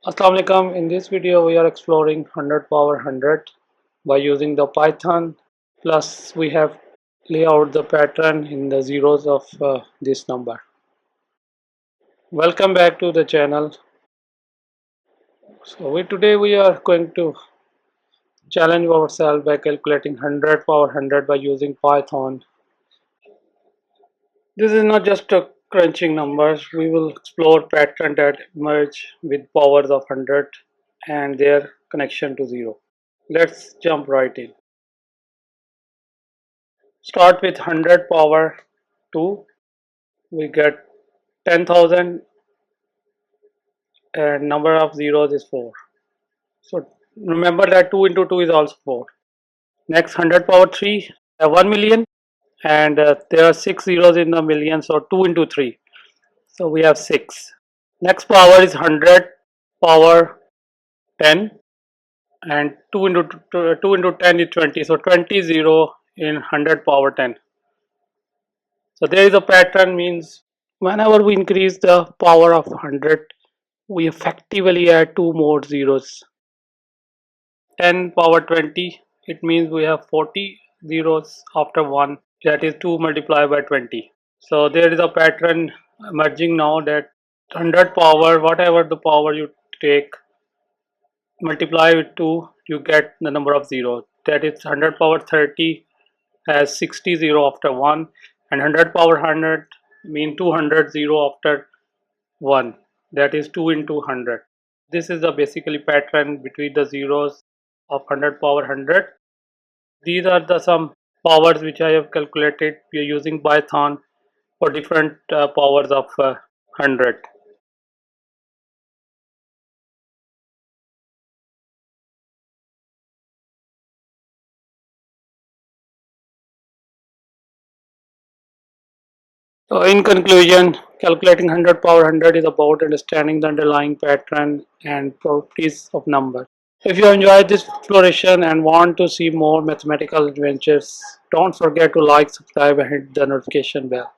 Assalamu alaikum. In this video we are exploring 100 power 100 by using the Python, plus we have lay out the pattern in the zeros of this number. Welcome back to the channel. Today we are going to challenge ourselves by calculating 100 power 100 by using Python. This is not just a crunching numbers. We will explore pattern that emerge with powers of 100 and their connection to 0. Let's jump right in. Start with 100 power 2. We get 10,000 and number of zeros is 4. So remember that 2 into 2 is also 4. Next 100 power 3, 1 million, and there are 6 zeros in the million, so 2 into 3. So we have 6. Next power is 100 power 10, and 2 into 10 is 20. So 20 zero in 100 power 10. So there is a pattern, means whenever we increase the power of 100, we effectively add 2 more zeros. 10 power 20, it means we have 40 zeros after 1, that is 2 multiplied by 20. So there is a pattern emerging now that 100 power, whatever the power you take, multiply with 2, you get the number of zeros. That is 100 power 30 has 60 zero after 1, and 100 power 100 mean 200 zero after 1, that is 2 into 100. This is the basically pattern between the zeros of 100 power 100. These are the some powers which I have calculated. We are using Python for different powers of 100. So in conclusion, calculating 100 power 100 is about understanding the underlying pattern and properties of number. If you enjoyed this exploration and want to see more mathematical adventures, don't forget to like, subscribe and hit the notification bell.